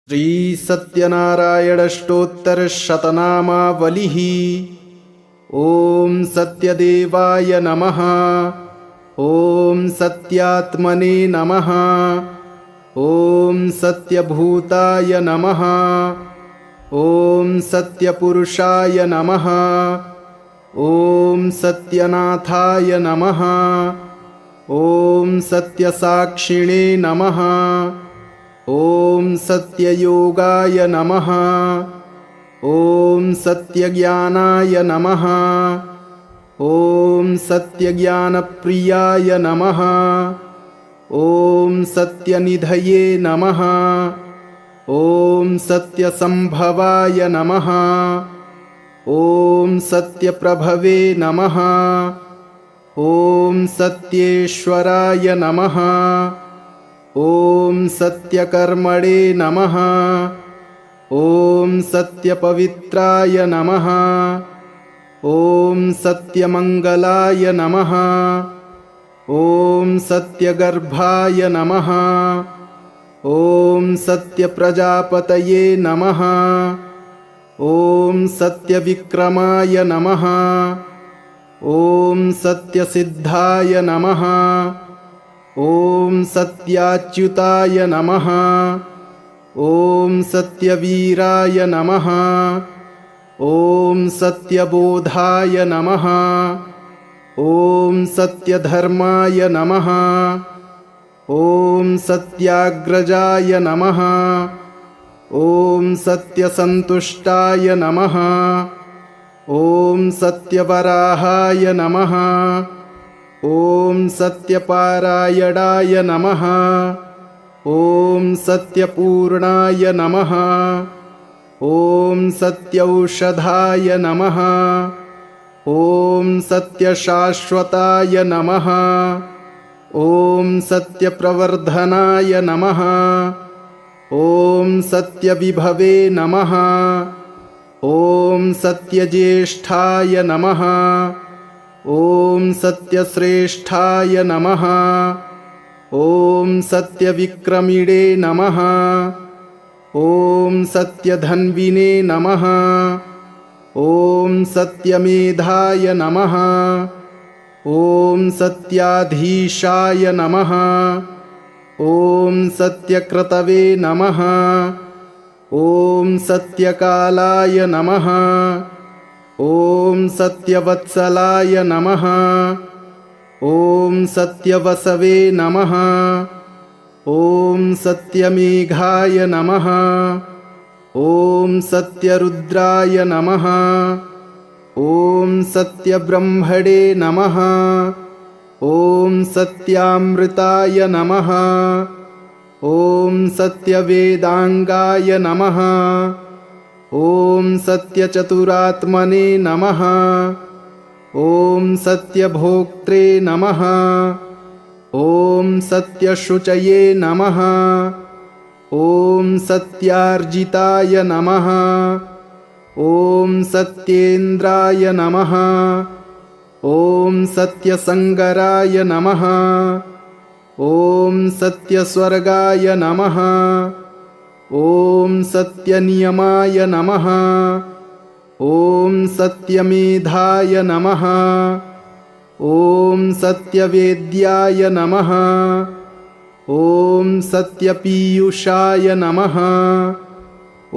ಶ್ರೀ ಸತ್ಯನಾರಾಯಣಷ್ಟೋತ್ತರಶತನಾಮಾವಲಿಃ ಓಂ ಸತ್ಯದೇವಾಯ ನಮಃ ಓಂ ಸತ್ಯಾತ್ಮನೇ ನಮಃ ಓಂ ಸತ್ಯಭೂತಾಯ ನಮಃ ಓಂ ಸತ್ಯಪುರುಷಾಯ ನಮಃ ಓಂ ಸತ್ಯನಾಥಾಯ ನಮಃ ಓಂ ಸತ್ಯಸಾಕ್ಷಿಣೇ ನಮಃ ಓಂ ಸತ್ಯಯೋಗಾಯ ನಮಃ ಓಂ ಸತ್ಯಜ್ಞಾನಾಯ ನಮಃ ಓಂ ಸತ್ಯಜ್ಞಾನಪ್ರಿಯಾಯ ನಮಃ ಓಂ ಸತ್ಯನಿಧಯೇ ನಮಃ ಓಂ ಸತ್ಯಸಂಭವಾಯ ನಮಃ ಓಂ ಸತ್ಯಪ್ರಭವೇ ನಮಃ ಓಂ ಸತ್ಯೇಶ್ವರಾಯ ನಮಃ ಓಂ ಸತ್ಯಕರ್ಮಣೇ ನಮಃ ಓಂ ಸತ್ಯಪವಿತ್ರಾಯ ನಮಃ ಓಂ ಸತ್ಯಮಂಗಲಾಯ ನಮಃ ಓಂ ಸತ್ಯಗರ್ಭಾಯ ನಮಃ ಓಂ ಸತ್ಯಪ್ರಜಾಪತಯೇ ನಮಃ ಓಂ ಸತ್ಯವಿಕ್ರಮಾಯ ನಮಃ ಓಂ ಸತ್ಯಸಿದ್ಧಾಯ ನಮಃ ಓಂ ಸತ್ಯಾಚ್ಯುತಾಯ ನಮಃ ಓಂ ಸತ್ಯವೀರಾಯ ನಮಃ ಓಂ ಸತ್ಯಬೋಧಾಯ ನಮಃ ಓಂ ಸತ್ಯಧರ್ಮಾಯ ನಮಃ ಓಂ ಸತ್ಯಾಗ್ರಜಾಯ ನಮಃ ಓಂ ಸತ್ಯಸಂತುಷ್ಟಾಯ ನಮಃ ಓಂ ಸತ್ಯವರಾಹಾಯ ನಮಃ ಓಂ ಸತ್ಯಪಾರಾಯಣಾಯ ನಮಃ ಓಂ ಸತ್ಯಪೂರ್ಣಾಯ ನಮಃ ಓಂ ಸತ್ಯೌಷಧಾಯ ನಮಃ ಓಂ ಸತ್ಯಶಾಶ್ವತಾಯ ನಮಃ ಓಂ ಸತ್ಯಪ್ರವರ್ಧನಾಯ ನಮಃ ಓಂ ಸತ್ಯವಿಭವೇ ನಮಃ ಓಂ ಸತ್ಯಜ್ಯೇಷ್ಠಾಯ ನಮಃ ಓಂ ಸತ್ಯಶ್ರೇಷ್ಠಾಯ ನಮಃ ಓಂ ಸತ್ಯವಿಕ್ರಮಿಣೇ ನಮಃ ಓಂ ಸತ್ಯಧನ್ವಿನೇ ನಮಃ ಓಂ ಸತ್ಯಮೇಧಾಯ ನಮಃ ಓಂ ಸತ್ಯಾಧೀಶಾಯ ನಮಃ ಓಂ ಸತ್ಯಕ್ರತವೇ ನಮಃ ಓಂ ಸತ್ಯಕಾಲಾಯ ನಮಃ ಓಂ ಸತ್ಯವತ್ಸಲಾಯ ನಮಃ ಓಂ ಸತ್ಯವಸವೇ ನಮಃ ಓಂ ಸತ್ಯಮೇಘಾಯ ನಮಃ ಓಂ ಸತ್ಯರುದ್ರಾಯ ನಮಃ ಓಂ ಸತ್ಯಬ್ರಹ್ಮಣೇ ನಮಃ ಓಂ ಸತ್ಯಾಮೃತಾಯ ನಮಃ ಓಂ ಸತ್ಯವೇದಾಂಗಾಯ ನಮಃ ಓಂ ಸತ್ಯಚತುರಾತ್ಮನೇ ನಮಃ ಓಂ ಸತ್ಯಭೋಕ್ತ್ರೇ ನಮಃ ಓಂ ಸತ್ಯಶುಚಯೇ ನಮಃ ಓಂ ಸತ್ಯಾರ್ಜಿತಾಯ ನಮಃ ಓಂ ಸತ್ಯೇಂದ್ರಾಯ ನಮಃ ಓಂ ಸತ್ಯಸಂಗರಾಯ ನಮಃ ಓಂ ಸತ್ಯಸ್ವರ್ಗಾಯ ನಮಃ ಓಂ ಸತ್ಯನಿಯಮಾಯ ನಮಃ ಓಂ ಸತ್ಯಮೇಧಾಯ ನಮಃ ಓಂ ಸತ್ಯವೇದ್ಯಾಯ ನಮಃ ಓಂ ಸತ್ಯಪೀಯೂಷಾಯ ನಮಃ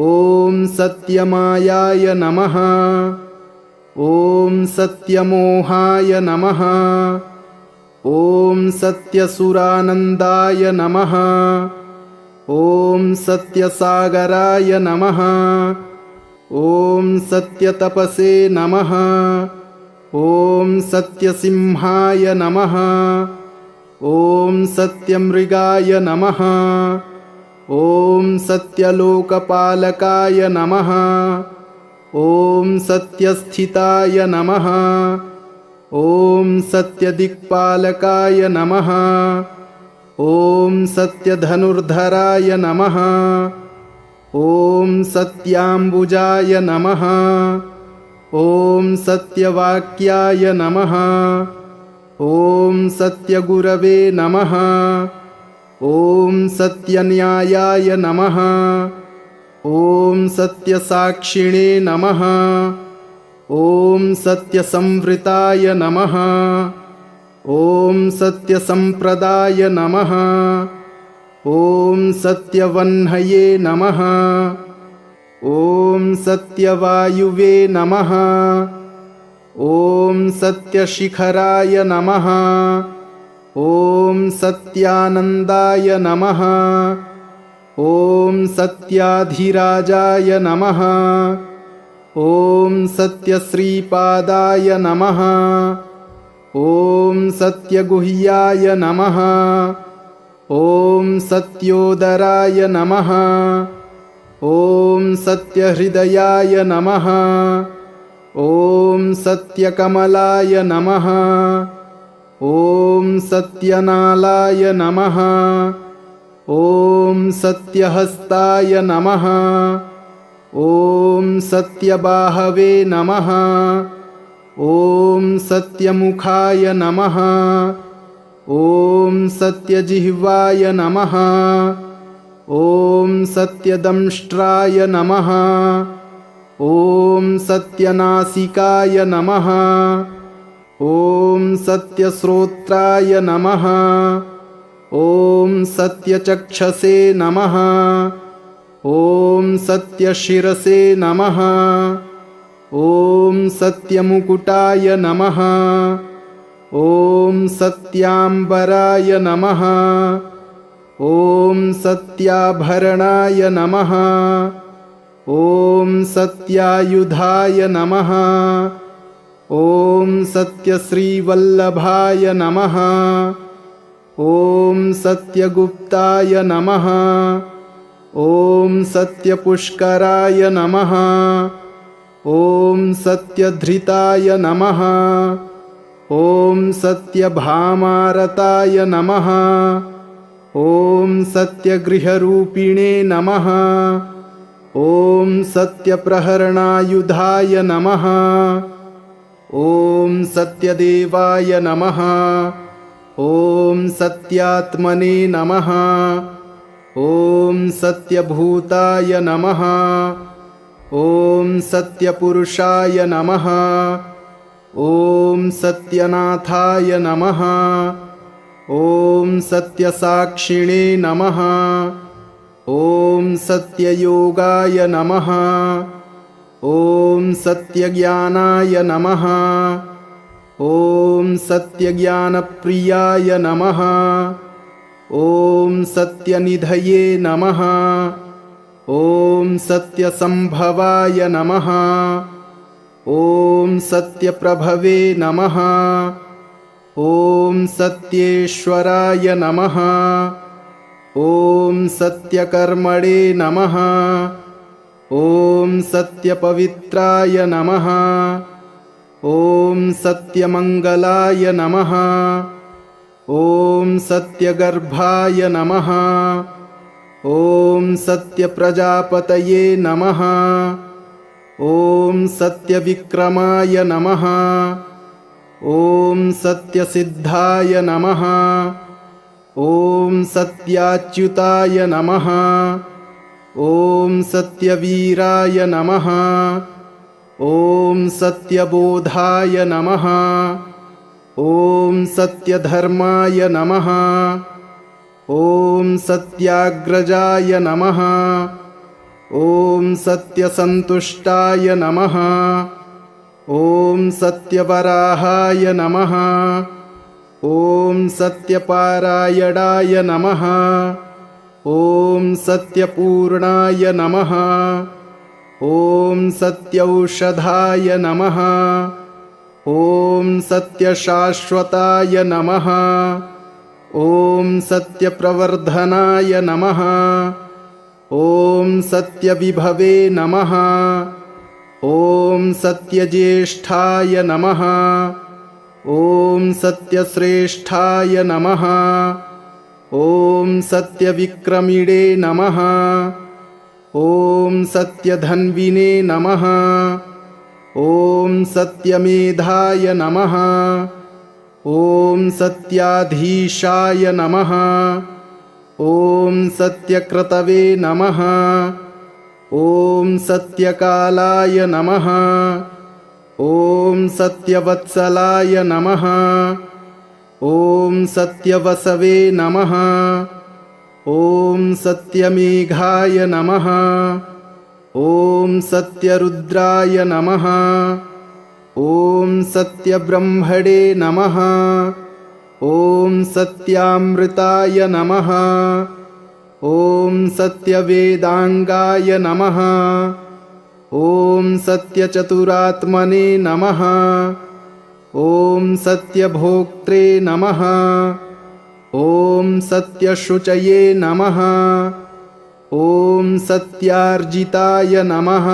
ಓಂ ಸತ್ಯಮಾಯಾಯ ನಮಃ ಓಂ ಸತ್ಯಮೋಹಾಯ ನಮಃ ಓಂ ಸತ್ಯಸುರಾನಂದಾಯ ನಮಃ ಓಂ ಸತ್ಯಸಾಗರಾಯ ನಮಃ ಓಂ ಸತ್ಯತಪಸೇ ನಮಃ ಓಂ ಸತ್ಯಸಿಂಹಾಯ ನಮಃ ಓಂ ಸತ್ಯಮೃಗಾಯ ನಮಃ ಓಂ ಸತ್ಯಲೋಕಪಾಲಕಾಯ ನಮಃ ಓಂ ಸತ್ಯಸ್ಥಿತಾಯ ನಮಃ ಓಂ ಸತ್ಯದಿಕ್ಪಾಲಕಾಯ ನಮಃ ಓಂ ಸತ್ಯಧನುರ್ಧರಾಯ ನಮಃ ಓಂ ಸತ್ಯಾಂಬುಜಾಯ ನಮಃ ಓಂ ಸತ್ಯವಾಕ್ಯಾಯ ನಮಃ ಓಂ ಸತ್ಯಗುರವೇ ನಮಃ ಓಂ ಸತ್ಯನ್ಯಾಯಾಯ ನಮಃ ॐ सत्यसाक्षिणे नमः। ॐ सत्यसंवृताय नमः। ॐ सत्यसंप्रदाय नमः। ॐ सत्यवह्नये नमः। ॐ सत्यवायुवे नमः। ॐ सत्यशिखराय नमः। ॐ सत्यानन्दाय नमः। ॐ सत्याधिराजाय नमः। ॐ सत्यश्रीपादाय नमः। ॐ सत्यगुह्याय नमः। ॐ सत्योदराय नमः। ॐ सत्यहृदयाय नमः। ॐ सत्यकमलाय नमः। ॐ सत्यनालाय नमः। ॐ सत्यहस्ताय नमः। ॐ सत्यबाहवे नमः। ॐ सत्यमुखाय नमः। ॐ सत्यजिह्वाय नमः। ॐ सत्यदंष्ट्राय नमः। ॐ सत्यनासिकाय नमः। ॐ सत्यश्रोत्राय नमः। ॐ सत्यचक्षसे नमः। ॐ सत्यशिरसे नमः। ॐ सत्यमुकुटाय नमः। ॐ सत्याम्बराय नमः। ॐ सत्याभरणाय नमः। ॐ सत्यायुधाय नमः। ॐ सत्यश्रीवल्लभाय नमः। ॐ सत्यगुप्ताय नमः। ॐ सत्यपुष्कराय नमः। ॐ सत्यधृताय नमः। ॐ सत्यभामारताय नमः। ॐ सत्यगृहरूपिणे नमः। ॐ सत्यप्रहरणायुधाय नमः। ॐ सत्यदेवाय नमः। ॐ सत्यात्मने नमः। ॐ सत्यभूताय नमः। ॐ सत्यपुरुषाय नमः। ॐ सत्यनाथाय नमः। ॐ सत्यसाक्षिणे नमः। ॐ सत्ययोगाय नमः। ॐ सत्यज्ञानाय नमः। ॐ सत्यज्ञानप्रियाय नमः। ॐ सत्यनिधये नमः। ॐ सत्यसंभवाय नमः। ॐ सत्यप्रभवे नमः। ॐ सत्येश्वराय नमः। ॐ सत्यकर्मणे नमः। ॐ सत्यपवित्राय नमः। ॐ सत्यमङ्गलाय नमः। ॐ सत्यगर्भाय नमः। ॐ सत्यप्रजापतये नमः। ॐ सत्यविक्रमाय नमः। ॐ सत्यसिद्धाय नमः। ॐ सत्याच्युताय नमः। ॐ सत्यवीराय नमः। ॐ सत्यबोधाय नमः। ॐ सत्यधर्माय नमः। ॐ सत्याग्रजाय नमः। ॐ सत्यसन्तुष्टाय नमः। ॐ सत्यवराहाय नमः। ॐ सत्यपारायणाय नमः। ॐ सत्यपूर्णाय नमः। ॐ सत्यौषधाय नमः। ॐ सत्यशाश्वताय नमः। ॐ सत्यप्रवर्धनाय नमः। ॐ सत्यविभवे नमः। ॐ सत्यज्येष्ठाय नमः। ॐ सत्यश्रेष्ठाय नमः। ॐ सत्यविक्रमिणे नमः। ॐ सत्यधन्विने नमः। ॐ सत्यमेधाय नमः। ॐ सत्याधीशाय नमः। ॐ सत्यक्रतवे नमः। ॐ सत्यकालाय नमः। ॐ सत्यवत्सलाय नमः। ॐ सत्यवसवे नमः। ॐ सत्यमेघाय नमः। ॐ सत्यरुद्राय नमः। ॐ सत्यब्रह्मणे नमः। ॐ सत्यामृताय नमः। ॐ सत्यवेदांगाय नमः। ॐ सत्यचतुरात्मने नमः। ॐ सत्यभोक्त्रे नमः। ॐ सत्यशुचये नमः। ॐ सत्यार्जिताय नमः।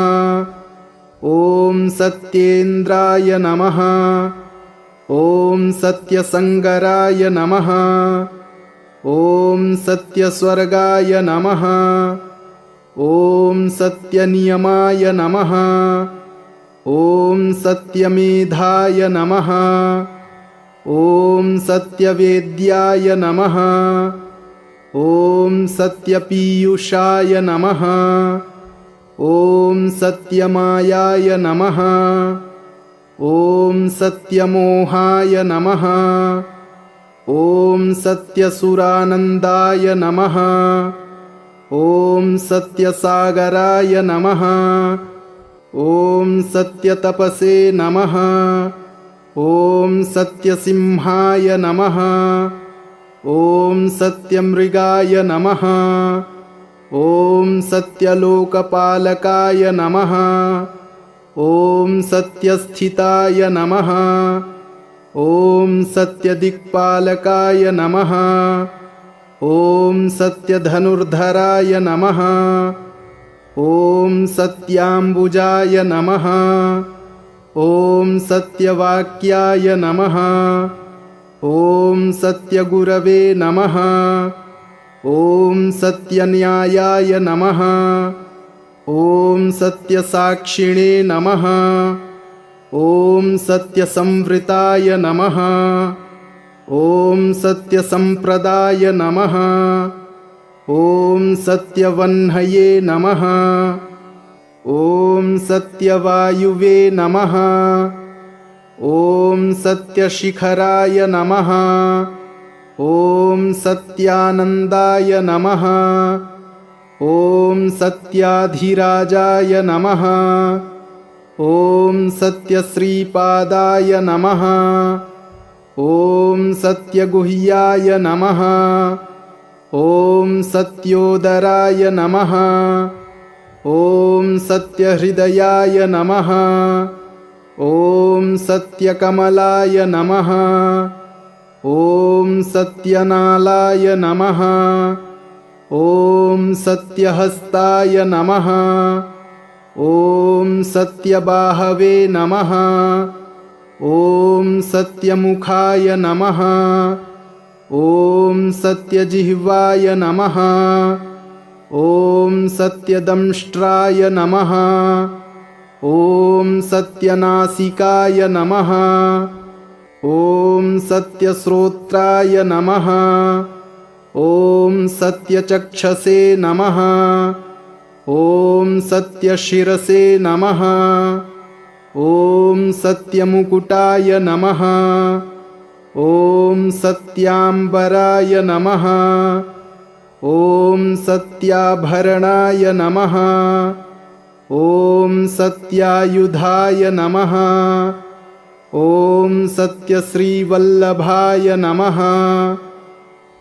ॐ सत्येन्द्राय नमः। ॐ सत्यसंगराय नमः। ॐ सत्यस्वर्गाय नमः। ॐ सत्यनियमाय नमः। ॐ सत्यमेधाय नमः। ॐ सत्यवेद्याय नमः। ॐ सत्यपीयूषाय नमः। ॐ सत्यमायाय नमः। ॐ सत्यमोहाय नमः। ॐ सत्यसुरानन्दाय नमः। ॐ सत्यसागराय नमः। ॐ सत्यतपसे नमः। ॐ सत्यसिंहाय नमः। ॐ सत्यमृगाय नमः। ॐ सत्यलोकपालकाय नमः। ॐ सत्यस्थिताय नमः। ॐ सत्यदिक्पालकाय नमः। ॐ सत्यधनुर्धराय नमः। ॐ सत्याम्बुजाय नमः। ॐ सत्यवाक्याय नमः। ॐ सत्यगुरवे नमः। ॐ सत्यन्यायाय नमः। ॐ सत्यसाक्षिणे नमः। ॐ सत्यसंवृताय नमः। ॐ सत्यसंप्रदाय नमः। ॐ सत्यवह्नये नमः। ॐ सत्यवायुवे नमः। ॐ सत्यशिखराय नमः। ॐ सत्यानन्दाय नमः। ॐ सत्याधिराजाय नमः। ॐ सत्यश्रीपादाय नमः। ॐ सत्यगुह्याय नमः। ॐ सत्योदराय नमः। ॐ सत्यहृदयाय नमः। ॐ सत्यकमलाय नमः। ॐ सत्यनालाय नमः। ॐ सत्यहस्ताय नमः। ॐ सत्यबाहवे नमः। ॐ सत्यमुखाय नमः। ॐ सत्यजिह्वाय नमः। ॐ सत्यदंष्ट्राय नमः। ॐ सत्यनासिकाय नमः। ॐ सत्यश्रोत्राय नमः। ॐ सत्यचक्षसे नमः। ॐ सत्यशिरसे नमः। ॐ सत्यमुकुटाय नमः। ॐ सत्याम्बराय नमः। ॐ सत्याभरणाय नमः। ॐ सत्यायुधाय नमः। ॐ सत्यश्रीवल्लभाय नमः।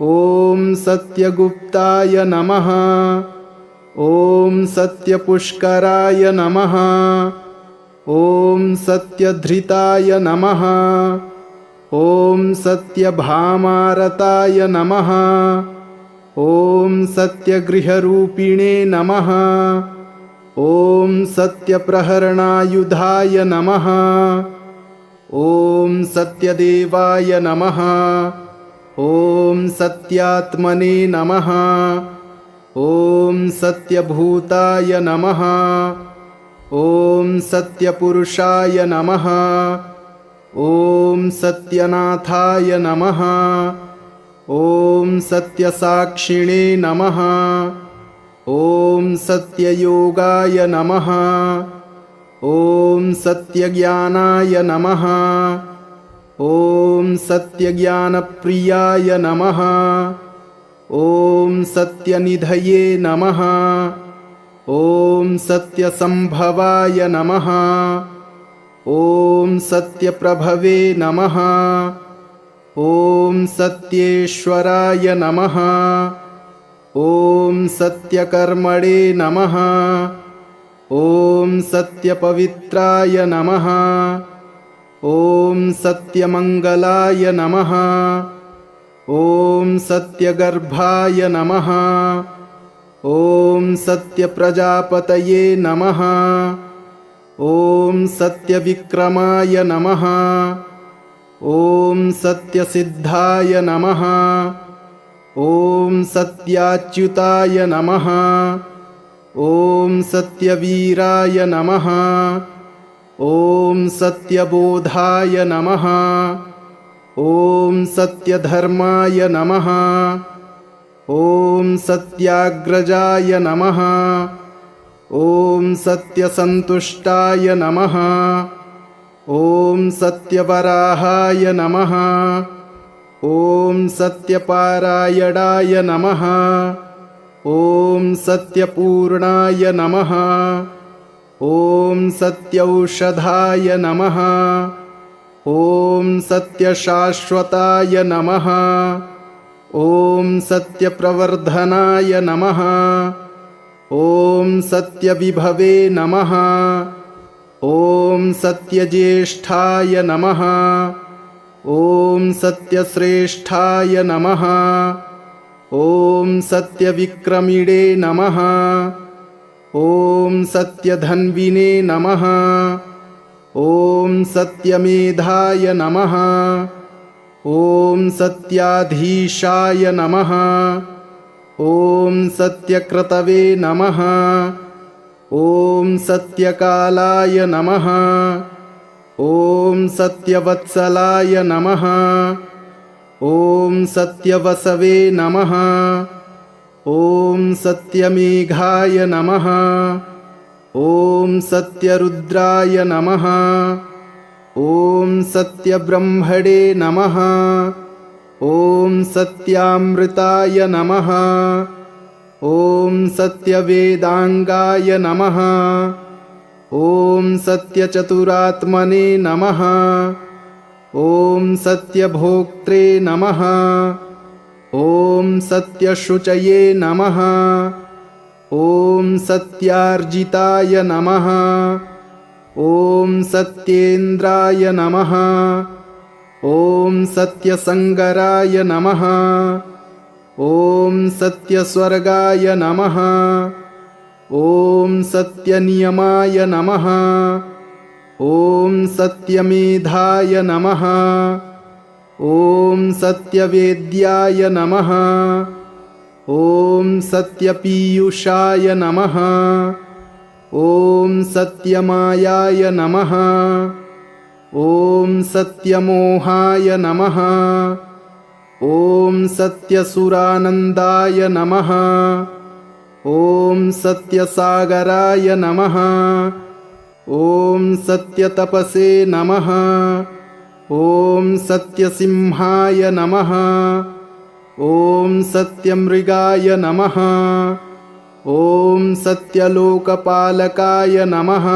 ॐ सत्यगुप्ताय नमः। ॐ सत्यपुष्कराय नमः। ॐ सत्यधृताय नमः। ॐ सत्यभामारताय नमः। ॐ सत्यगृहरूपिणे नमः। ॐ सत्यप्रहरणायुधाय नमः। ॐ सत्यदेवाय नमः। ॐ सत्यात्मने नमः। ॐ सत्यभूताय नमः। ॐ सत्यपुरुषाय नमः। ॐ सत्यनाथाय नमः। ॐ सत्यसाक्षिणे नमः। ॐ सत्ययोगाय नमः। ॐ सत्यज्ञानाय नमः। ॐ सत्यज्ञानप्रियाय नमः। ॐ सत्यनिधये नमः। ॐ सत्यसंभवाय नमः। ॐ सत्यप्रभवे नमः। ॐ सत्येश्वराय नमः। ॐ सत्यकर्मणे नमः। ॐ सत्यपवित्राय नमः। ॐ सत्यमङ्गलाय नमः। ॐ सत्यगर्भाय नमः। ॐ सत्यप्रजापतये नमः। ॐ सत्यविक्रमाय नमः। ॐ सत्यसिद्धाय नमः। ॐ सत्याच्युताय नमः। ॐ सत्यवीराय नमः। ॐ सत्यबोधाय नमः। ॐ सत्यधर्माय नमः। ॐ सत्याग्रजाय नमः। ॐ सत्यसन्तुष्टाय नमः। ॐ सत्यवराहाय नमः। ॐ सत्यपारायणाय नमः। ॐ सत्यपूर्णाय नमः। ॐ सत्यौषधाय नमः। ॐ सत्यशाश्वताय नमः। ॐ सत्यप्रवर्धनाय नमः। ॐ सत्यविभवे नमः। ॐ सत्यज्येष्ठाय नमः। ॐ सत्यश्रेष्ठाय नमः। ॐ सत्यविक्रमिणे नमः। ॐ सत्यधन्विने नमः। ॐ सत्यमेधाय नमः। ॐ सत्याधीशाय नमः। ॐ सत्यक्रतवे नमः। ॐ सत्यकालाय नमः। ॐ सत्यवत्सलाय नमः। ॐ सत्यवसवे नमः। ॐ सत्यमेघाय नमः। ॐ सत्यरुद्राय नमः। ॐ सत्यब्रह्मणे नमः। ॐ सत्यामृताय नमः। ॐ सत्यवेदांगाय नमः। ॐ सत्यचतुरात्मने नमः। ॐ सत्यभोक्त्रे नमः। ॐ सत्यशुचये नमः। ॐ सत्यार्जिताय नमः। ॐ सत्येन्द्राय नमः। ॐ सत्यसंगराय नमः। ॐ सत्यस्वर्गाय नमः। ॐ सत्यनियमाय नमः। ॐ सत्यमेधाय नमः। ॐ सत्यवेद्याय नमः। ॐ सत्यपीयूषाय नमः। ॐ सत्यमायाय नमः। ॐ सत्यमोहाय नमः। ॐ सत्यसुरानन्दाय नमः। ॐ सत्यसागराय नमः। ॐ सत्यतपसे नमः। ॐ सत्यसिंहाय नमः। ॐ सत्यमृगाय नमः। ॐ सत्यलोकपालकाय नमः।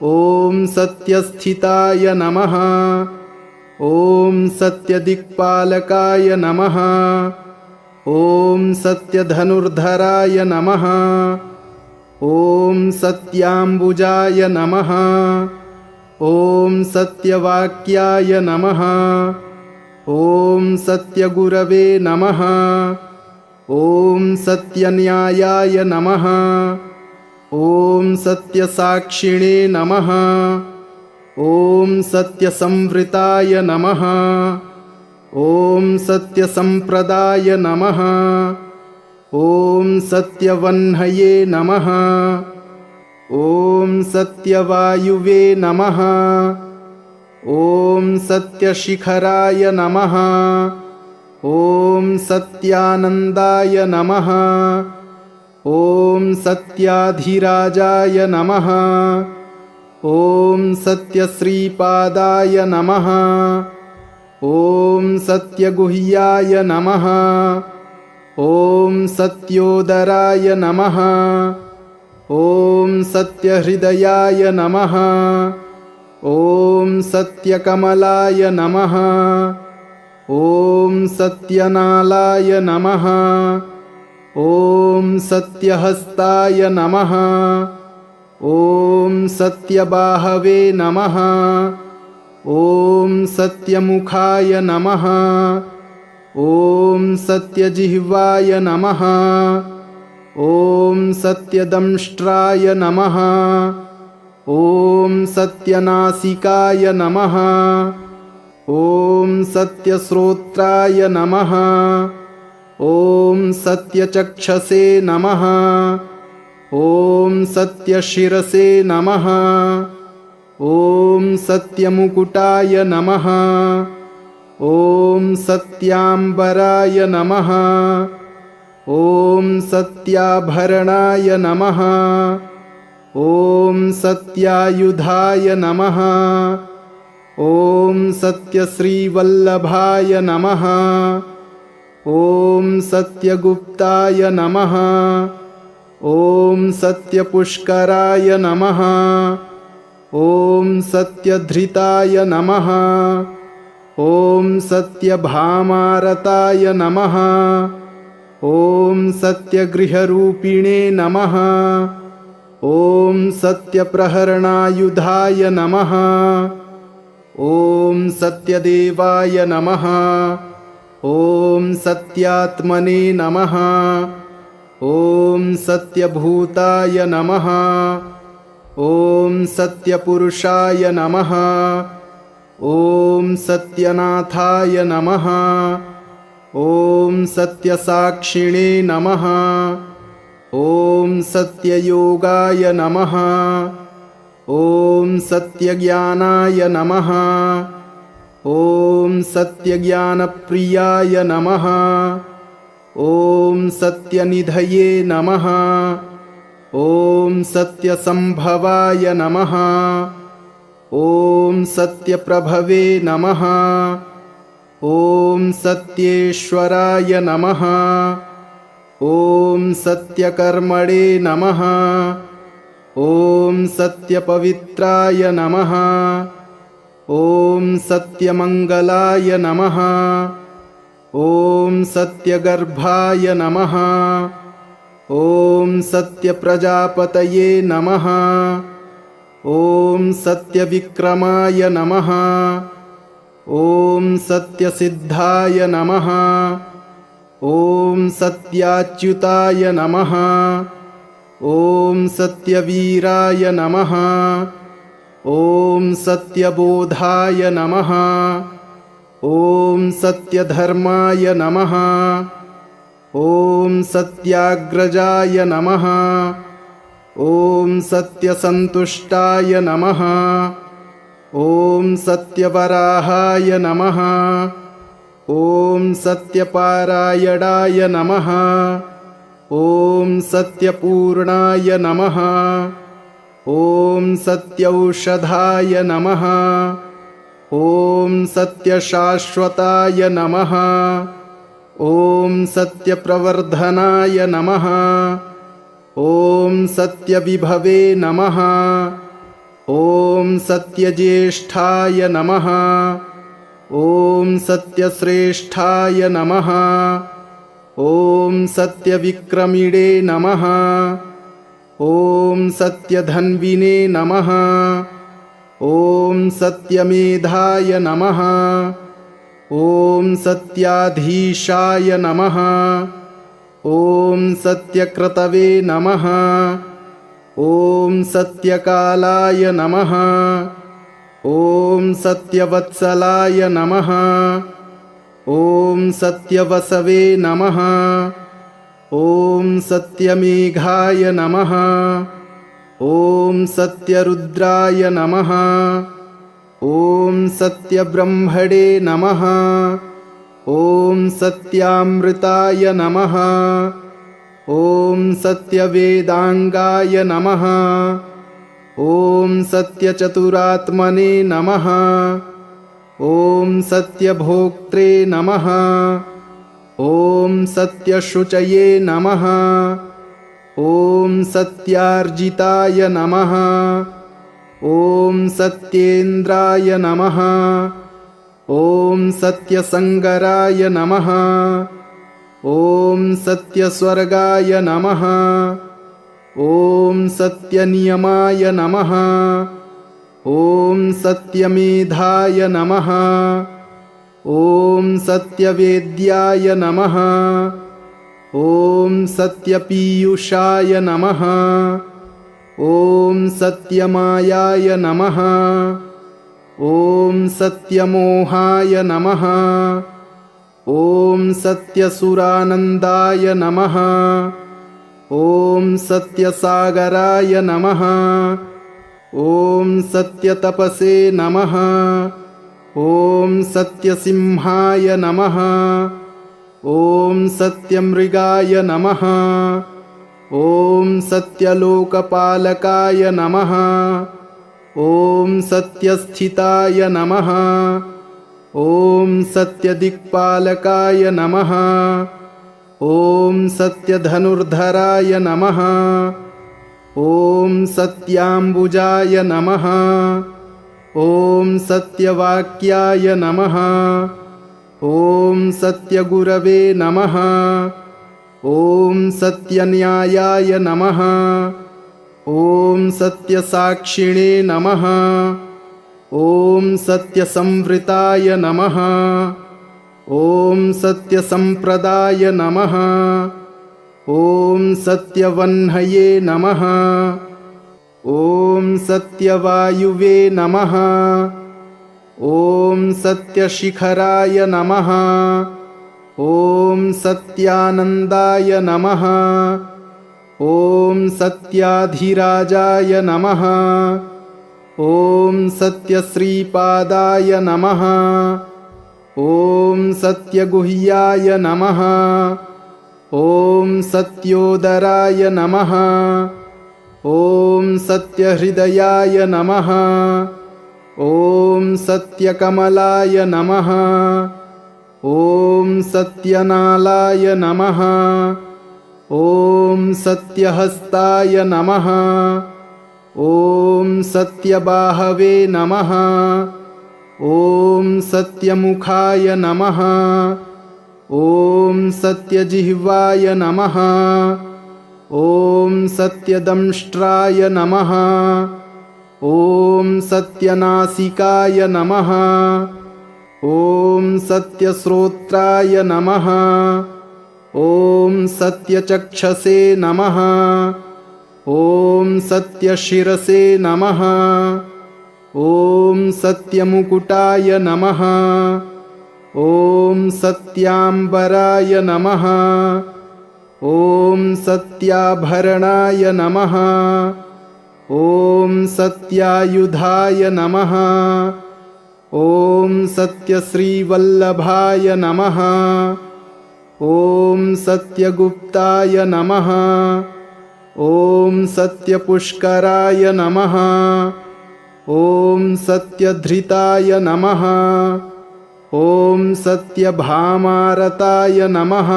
ॐ सत्यस्थिताय नमः। ॐ सत्यदिक्पालकाय नमः। ॐ सत्यधनुर्धराय नमः। ॐ सत्याम्बुजाय नमः। ॐ सत्यवाक्याय नमः। ॐ सत्यगुरवे नमः। ॐ सत्यन्यायाय नमः। ॐ सत्यसाक्षिणे नमः। ॐ सत्यसंवृताय नमः। ॐ सत्यसंप्रदाय नमः। ॐ सत्यवह्नये नमः। ॐ सत्यवायुवे नमः। ॐ सत्यशिखराय नमः। ॐ सत्यानन्दाय नमः। ॐ सत्याधिराजाय नमः। ॐ सत्यश्रीपादाय नमः। ॐ सत्यगुह्याय नमः। ॐ सत्योदराय नमः। ॐ सत्यहृदयाय नमः। ॐ सत्यकमलाय नमः। ॐ सत्यनालाय नमः। ॐ सत्यहस्ताय नमः। ॐ सत्यबाहवे नमः। ॐ सत्यमुखाय नमः। ॐ सत्यजिह्वाय नमः। ॐ सत्यदंष्ट्राय नमः। ॐ सत्यनासिकाय नमः। ॐ सत्यश्रोत्राय नमः। ॐ सत्यचक्षसे नमः। ॐ सत्यशिरसे नमः। ॐ सत्यमुकुटाय नमः। ॐ सत्याम्बराय नमः। ॐ सत्याभरणाय नमः। ॐ सत्यायुधाय नमः। ॐ सत्यश्रीवल्लभाय नमः। ॐ सत्यगुप्ताय नमः। ॐ सत्यपुष्कराय नमः। ॐ सत्यधृताय नमः। ॐ सत्यभामारताय नमः। ॐ सत्यगृहरूपिणे नमः। ॐ सत्यप्रहरणायुधाय नमः। ॐ सत्यदेवाय नमः। ॐ सत्यात्मने नमः। ॐ सत्यभूताय नमः। ॐ सत्यपुरुषाय नमः। ॐ सत्यनाथाय नमः। ॐ सत्यसाक्षिणे नमः। ॐ सत्ययोगाय नमः। ॐ सत्यज्ञानाय नमः। ॐ सत्यज्ञानप्रियाय नमः। ॐ सत्यनिधये नमः। ॐ सत्यसंभवाय नमः। ॐ सत्यप्रभवे नमः। ॐ सत्येश्वराय नमः। ॐ सत्यकर्मणे नमः। ॐ सत्यपवित्राय नमः। ॐ सत्यमङ्गलाय नमः। ॐ सत्यगर्भाय नमः। ॐ सत्यप्रजापतये नमः। ॐ सत्यविक्रमाय नमः। ॐ सत्यसिद्धाय नमः। ॐ सत्याच्युताय नमः। ॐ सत्यवीराय नमः। ॐ सत्यबोधाय नमः। ॐ सत्यधर्माय नमः। ॐ सत्याग्रजाय नमः। ॐ सत्यसन्तुष्टाय नमः। ॐ सत्यवराहाय नमः। ॐ सत्यपारायणाय नमः। ॐ सत्यपूर्णाय नमः। ॐ सत्यौषधाय नमः। ॐ सत्यशाश्वताय नमः। ॐ सत्यप्रवर्धनाय नमः। ॐ सत्यविभवे नमः। ॐ सत्यज्येष्ठाय नमः। ॐ सत्यश्रेष्ठाय नमः। ॐ सत्यविक्रमिणे नमः। ॐ सत्यधन्विने नमः। ॐ सत्यमेधाय नमः। ॐ सत्याधीशाय नमः। ॐ सत्यक्रतवे नमः। ॐ सत्यकालाय नमः। ॐ सत्यवत्सलाय नमः। ॐ सत्यवसवे नमः। ॐ सत्यमेघाय नमः। ॐ सत्यरुद्राय नमः। ॐ सत्यब्रह्मणे नमः। ॐ सत्यामृताय नमः। ॐ सत्यवेदाङ्गाय नमः। ॐ सत्यचतुरात्मने नमः। ॐ सत्यभोक्त्रे नमः। ॐ सत्यशुचये नमः। ॐ सत्यार्जिताय नमः। ॐ सत्येन्द्राय नमः। ॐ सत्यसङ्गराय नमः। ॐ सत्यस्वर्गाय नमः। ॐ सत्यनियमाय नमः। ॐ सत्यमेधाय नमः। ॐ सत्यवेद्याय नमः। ॐ सत्यपीयूषाय नमः। ॐ सत्यमायाय नमः। ॐ सत्यमोहाय नमः। ॐ सत्यसुरानन्दाय नमः। ॐ सत्यसागराय नमः। ॐ सत्यतपसे नमः। ॐ सत्यसिंहाय नमः। ॐ सत्यमृगाय नमः। ॐ सत्यलोकपालकाय नमः। ॐ सत्यस्थिताय नमः। ॐ सत्यदिक्पालकाय नमः। ॐ सत्यधनुर्धराय नमः। ॐ सत्याम्बुजाय नमः। ॐ सत्यवाक्याय नमः। ॐ सत्यगुरवे नमः। ॐ सत्यन्यायाय नमः। ॐ सत्यसाक्षिणे नमः। ॐ सत्यसंवृताय नमः। ॐ सत्यसम्प्रदाय नमः। ॐ सत्यवह्नये नमः। ॐ सत्यवायुवे नमः। ॐ सत्यशिखराय नमः। ॐ सत्यानन्दाय नमः। ॐ सत्याधिराजाय नमः। ॐ सत्यश्रीपादाय नमः। ॐ सत्यगुह्याय नमः। ॐ सत्योदराय नमः। ॐ सत्यहृदयाय नमः। ॐ सत्यकमलाय नमः। ॐ सत्यनालाय नमः। ॐ सत्यहस्ताय नमः। ॐ सत्यबाहवे नमः। ॐ सत्यमुखाय नमः। ॐ सत्यजिह्वाय नमः। ॐ सत्यदंष्ट्राय नमः। ॐ सत्यनासिकाय नमः। ॐ सत्यश्रोत्राय नमः। ॐ सत्यचक्षसे नमः। ॐ सत्यशिरसे नमः। ॐ सत्यमुकुटाय नमः। ॐ सत्याम्बराय नमः। ॐ सत्याभरणाय नमः। ॐ सत्यायुधाय नमः। ॐ सत्यश्रीवल्लभाय नमः। ॐ सत्यगुप्ताय नमः। ॐ सत्यपुष्कराय नमः। ॐ सत्यधृताय नमः। ॐ सत्यभामारताय नमः।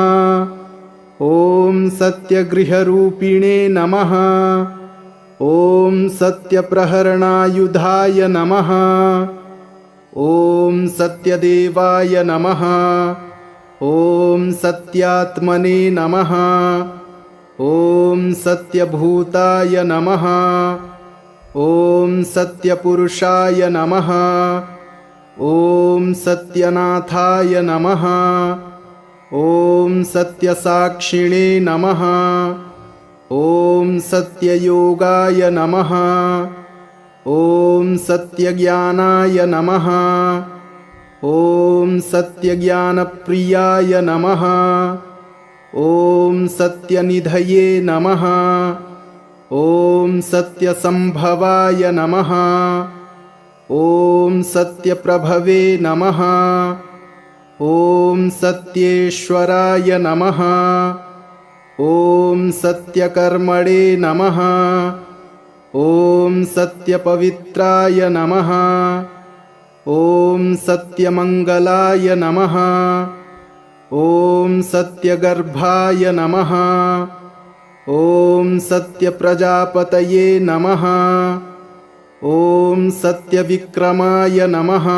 ॐ सत्यगृहरूपिणे नमः। ॐ सत्यप्रहरणायुधाय नमः। ॐ सत्यदेवाय नमः। ॐ सत्यात्मने नमः। ॐ सत्यभूताय नमः। ॐ सत्यपुरुषाय नमः। ॐ सत्यनाथाय नमः। ॐ सत्यसाक्षिणे नमः। ॐ सत्ययोगाय नमः। ॐ सत्यज्ञानाय नमः। ॐ सत्यज्ञानप्रियाय नमः। ॐ सत्यनिधये नमः। ॐ सत्यसम्भवाय नमः। ॐ सत्यप्रभवे नमः। ॐ सत्येश्वराय नमः। ॐ सत्यकर्मणे नमः। ॐ सत्यपवित्राय नमः। ॐ सत्यमङ्गलाय नमः। ॐ सत्यगर्भाय नमः। ॐ सत्यप्रजापतये नमः। ॐ सत्यविक्रमाय नमः।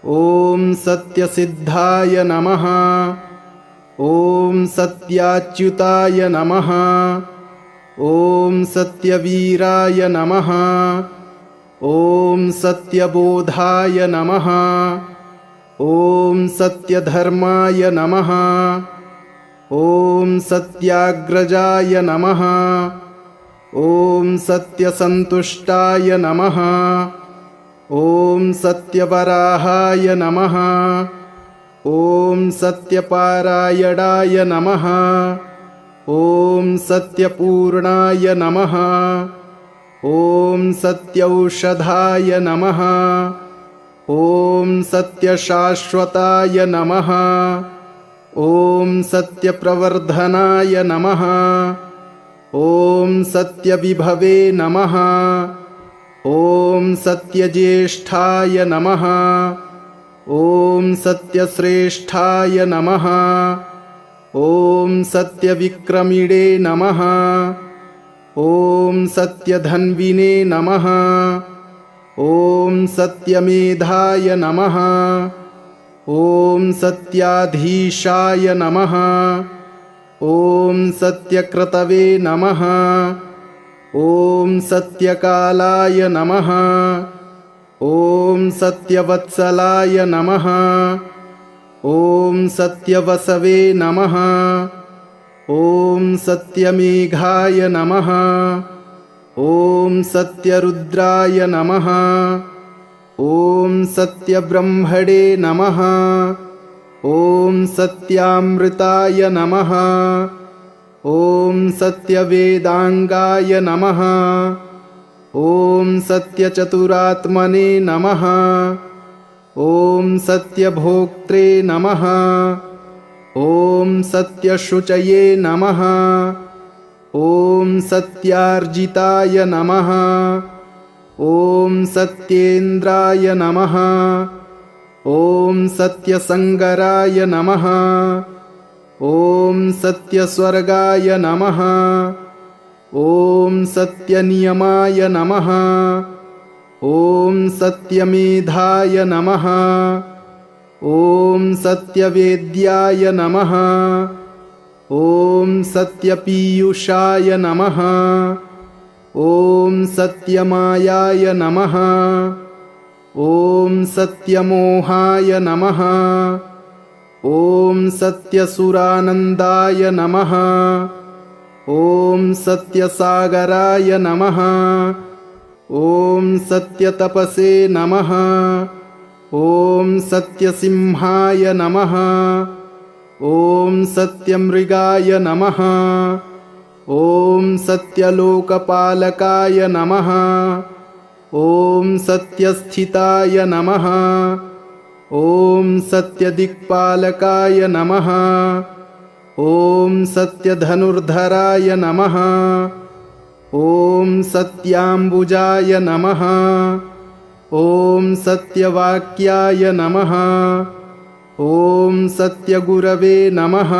ॐ सत्यसिद्धाय नमः। ॐ सत्याच्युताय नमः। ॐ सत्यवीराय नमः। ॐ सत्यबोधाय नमः। ॐ सत्यधर्माय नमः। ॐ सत्याग्रजाय नमः। ॐ सत्यसन्तुष्टाय नमः। ॐ सत्यवराहाय नमः। ॐ सत्यपारायणाय नमः। ॐ सत्यपूर्णाय नमः। ॐ सत्यौषधाय नमः। ॐ सत्यशाश्वताय नमः। ॐ सत्यप्रवर्धनाय नमः। ॐ सत्यविभवे नमः। ॐ सत्यज्येष्ठाय नमः। ॐ सत्यश्रेष्ठाय नमः। ॐ सत्यविक्रमिणे नमः। ॐ सत्यधन्विने नमः। ॐ सत्यमेधाय नमः। ॐ सत्याधीशाय नमः। ॐ सत्यक्रतवे नमः। ॐ सत्यकालाय नमः। ॐ सत्यवत्सलाय नमः। ॐ सत्यवसवे नमः। ॐ सत्यमेघाय नमः। ॐ सत्यरुद्राय नमः। ॐ सत्यब्रह्मणे नमः। ॐ सत्यामृताय नमः। ॐ सत्यवेदांगाय नमः। ॐ सत्यचतुरात्मने नमः। ॐ सत्यभोक्त्रे नमः। ॐ सत्यशुचये नमः। ॐ सत्यार्जिताय नमः। ॐ सत्येन्द्राय नमः। ॐ सत्यसङ्गराय नमः। ॐ सत्यस्वर्गाय नमः। ॐ सत्यनियमाय नमः। ॐ सत्यमेधाय नमः। ॐ सत्यवेद्याय नमः। ॐ सत्यपीयूषाय नमः। ॐ सत्यमायाय नमः। ॐ सत्यमोहाय नमः। ॐ सत्यसुरानन्दाय नमः। ॐ सत्यसागराय नमः। ॐ सत्यतपसे नमः। ॐ सत्यसिंहाय नमः। ॐ सत्यमृगाय नमः। ॐ सत्यलोकपालकाय नमः। ॐ सत्यस्थिताय नमः। ॐ सत्यदिक्पालकाय नमः। ॐ सत्यधनुर्धराय नमः। ॐ सत्याम्बुजाय नमः। ॐ सत्यवाक्याय नमः। ॐ सत्यगुरवे नमः।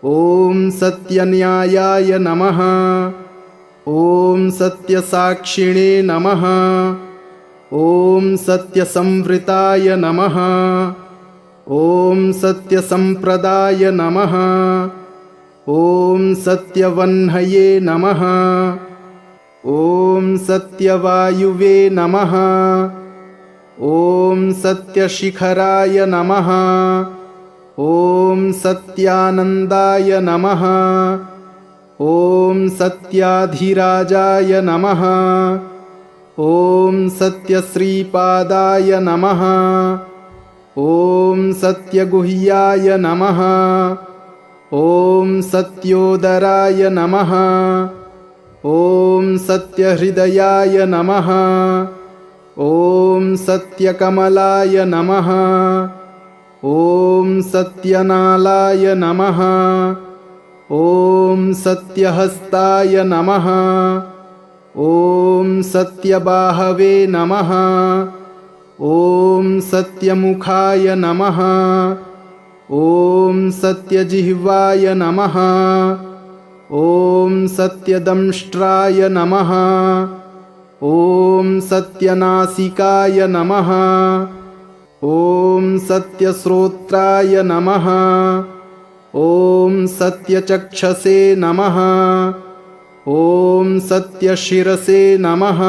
ॐ सत्यन्यायाय नमः। ॐ सत्यसाक्षिणे नमः। ॐ सत्यसंवृताय नमः। ॐ सत्यसम्प्रदाय नमः। ॐ सत्यवह्नये नमः। ॐ सत्यवायुवे नमः। ॐ सत्यशिखराय नमः। ॐ सत्यानन्दाय नमः। ॐ सत्याधिराजाय नमः। ॐ सत्यश्रीपादाय नमः। ॐ सत्यगुह्याय नमः। ॐ सत्योदराय नमः। ॐ सत्यहृदयाय नमः। ॐ सत्यकमलाय नमः। ॐ सत्यनालाय नमः। ॐ सत्यहस्ताय नमः। ॐ सत्यबाहवे नमः। ॐ सत्यमुखाय नमः। ॐ सत्यजिह्वाय नमः। ॐ सत्यदंष्ट्राय नमः। ॐ सत्यनासिकाय नमः। ॐ सत्यश्रोत्राय नमः। ॐ सत्यचक्षसे नमः। ॐ सत्यशिरसे नमः।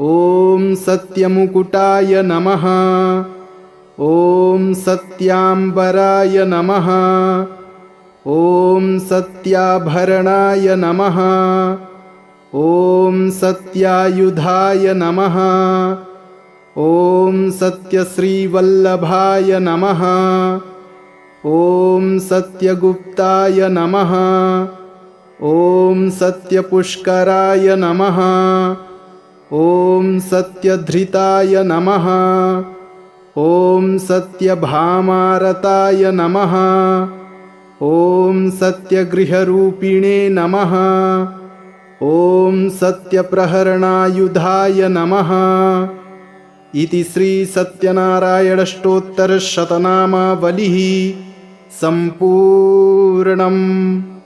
ॐ सत्यमुकुटाय नमः। ॐ सत्याम्बराय नमः। ॐ सत्याभरणाय नमः। ॐ सत्यायुधाय नमः। ॐ सत्यश्रीवल्लभाय नमः। ॐ सत्यगुप्ताय नमः। ॐ सत्यपुष्कराय नमः। ॐ सत्यधृताय नमः। ॐ सत्यभामारताय नमः। ॐ सत्यगृहरूपिणे नमः। ॐ सत्यप्रहरणायुधाय नमः। इति श्री सत्यनारायणष्टोत्तरशतनामावलिः सम्पूर्णम्।